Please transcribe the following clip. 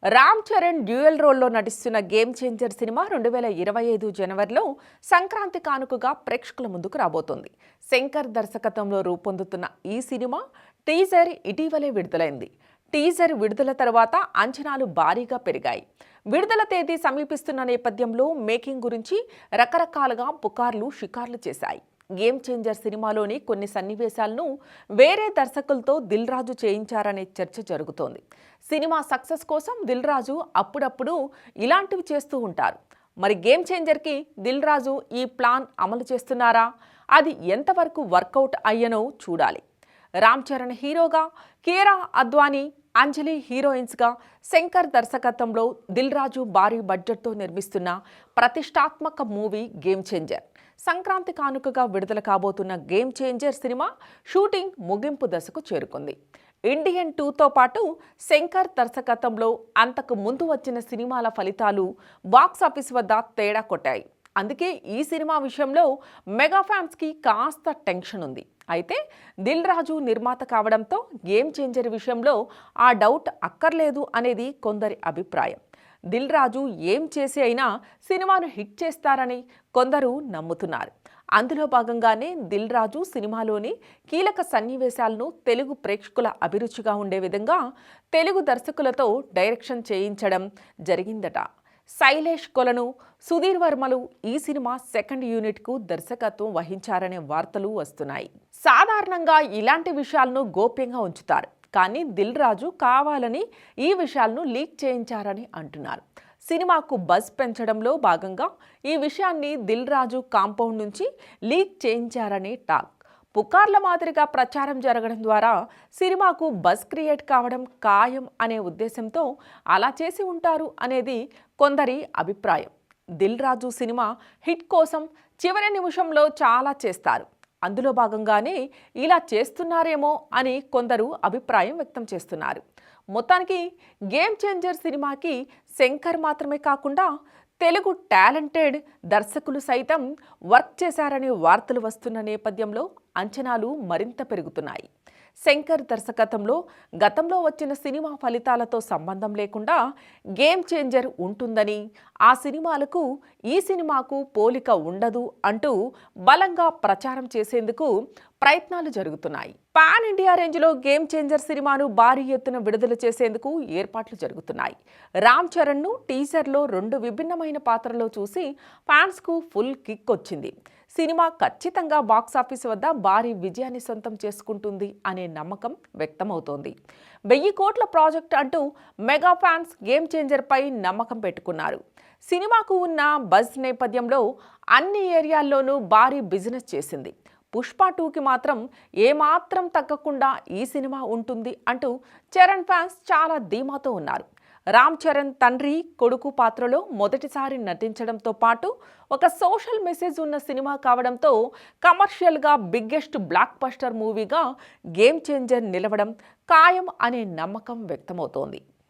Ram Charan dual రోల్లో నటిస్తున్న game changer cinema 2025 జనవరిలో సంక్రాంతి కానుకగా ప్రేక్షకుల ముందుకు రాబోతోంది. శంకర్ దర్శకత్వంలో రూపొందుతున్న ఈ సినిమా టీజర్ ఇటీవలే విడుదలైంది. టీజర్ విడుదల తర్వాత అంచనాలు భారీగా పెరిగాయి. విడుదల తేదీ సమీపిస్తున్న నేపథ్యంలో మేకింగ్ గురించి రకరకాలుగా పుకార్లు షికార్లు చేశాయి. గేమ్ చేంజర్ సినిమాలోని కొన్ని సన్నివేశాలను వేరే దర్శకులతో దిల్ రాజు చేయించారనే చర్చ జరుగుతోంది. సినిమా సక్సెస్ కోసం దిల్ రాజు అప్పుడప్పుడు ఇలాంటివి చేస్తూ ఉంటారు. మరి గేమ్ చేంజర్కి దిల్ రాజు ఈ ప్లాన్ అమలు చేస్తున్నారా? అది ఎంతవరకు వర్కౌట్ అయ్యనో చూడాలి. రామ్ చరణ్ హీరోగా, కియారా అద్వానీ, అంజలి హీరోయిన్స్గా శంకర్ దర్శకత్వంలో దిల్ రాజు భారీ బడ్జెట్తో నిర్మిస్తున్న ప్రతిష్టాత్మక మూవీ గేమ్ చేంజర్. సంక్రాంతి కానుకగా విడుదల కాబోతున్న గేమ్ చేంజర్ సినిమా షూటింగ్ ముగింపు దశకు చేరుకుంది. ఇండియన్ 2తో పాటు శంకర్ దర్శకత్వంలో అంతకు ముందు వచ్చిన సినిమాల ఫలితాలు బాక్సాఫీస్ వద్ద తేడా కొట్టాయి. అందుకే ఈ సినిమా విషయంలో మెగా ఫ్యాన్స్కి కాస్త టెన్షన్ ఉంది. అయితే దిల్ రాజు నిర్మాత కావడంతో గేమ్ చేంజర్ విషయంలో ఆ డౌట్ అక్కర్లేదు అనేది కొందరి అభిప్రాయం. దిల్ రాజు ఏం చేసి అయినా సినిమాను హిట్ చేస్తారని కొందరు నమ్ముతున్నారు. అందులో భాగంగానే దిల్ రాజు సినిమాలోని కీలక సన్నివేశాలను తెలుగు ప్రేక్షకుల అభిరుచిగా ఉండే విధంగా తెలుగు దర్శకులతో డైరెక్షన్ చేయించడం జరిగిందట. శైలేష్ కొలను, సుధీర్ వర్మలు ఈ సినిమా సెకండ్ యూనిట్కు దర్శకత్వం వహించారనే వార్తలు వస్తున్నాయి. సాధారణంగా ఇలాంటి విషయాలను గోప్యంగా ఉంచుతారు, కానీ దిల్ రాజు కావాలని ఈ విషయాలను లీక్ చేయించారని అంటున్నారు. సినిమాకు బజ్ పెంచడంలో భాగంగా ఈ విషయాన్ని దిల్ రాజు కాంపౌండ్ నుంచి లీక్ చేయించారని టాక్. పుకార్ల మాదిరిగా ప్రచారం జరగడం ద్వారా సినిమాకు బజ్ క్రియేట్ కావడం ఖాయం అనే ఉద్దేశంతో అలా చేసి ఉంటారు అనేది కొందరి అభిప్రాయం. దిల్ రాజు సినిమా హిట్ కోసం చివరి నిమిషంలో చాలా చేస్తారు. అందులో భాగంగానే ఇలా చేస్తున్నారేమో అని కొందరు అభిప్రాయం వ్యక్తం చేస్తున్నారు. మొత్తానికి గేమ్ చేంజర్ సినిమాకి శంకర్ మాత్రమే కాకుండా తెలుగు టాలెంటెడ్ దర్శకులు సైతం వర్క్ చేశారనే వార్తలు వస్తున్న నేపథ్యంలో అంచనాలు మరింత పెరుగుతున్నాయి. శంకర్ దర్శకత్వంలో గతంలో వచ్చిన సినిమా ఫలితాలతో సంబంధం లేకుండా గేమ్ చేంజర్ ఉంటుందని, ఆ సినిమాలకు ఈ సినిమాకు పోలిక ఉండదు అంటూ బలంగా ప్రచారం చేసేందుకు ప్రయత్నాలు జరుగుతున్నాయి. పాన్ ఇండియా రేంజ్లో గేమ్ చేంజర్ సినిమాను భారీ ఎత్తున విడుదల చేసేందుకు ఏర్పాట్లు జరుగుతున్నాయి. రామ్ చరణ్ను టీజర్లో 2 విభిన్నమైన పాత్రలో చూసి ఫ్యాన్స్కు ఫుల్ కిక్ వచ్చింది. సినిమా ఖచ్చితంగా బాక్సాఫీస్ వద్ద భారీ విజయాన్ని సొంతం చేసుకుంటుంది అనే నమ్మకం వ్యక్తమవుతోంది. 1000 కోట్ల ప్రాజెక్ట్ అంటూ మెగా ఫ్యాన్స్ గేమ్ చేంజర్పై నమ్మకం పెట్టుకున్నారు. సినిమాకు ఉన్న బజ్ నేపథ్యంలో అన్ని ఏరియాల్లోనూ భారీ బిజినెస్ చేసింది. పుష్ప 2కి మాత్రం ఏమాత్రం తగ్గకుండా ఈ సినిమా ఉంటుంది అంటూ చరణ్ ఫ్యాన్స్ చాలా ధీమాతో ఉన్నారు. రామ్ చరణ్ తండ్రి కొడుకు పాత్రలో మొదటిసారి నటించడంతో పాటు ఒక సోషల్ మెసేజ్ ఉన్న సినిమా కావడంతో కమర్షియల్గా బిగ్గెస్ట్ బ్లాక్ బస్టర్ మూవీగా గేమ్ చేంజర్ నిలవడం ఖాయం అనే నమ్మకం వ్యక్తమవుతోంది.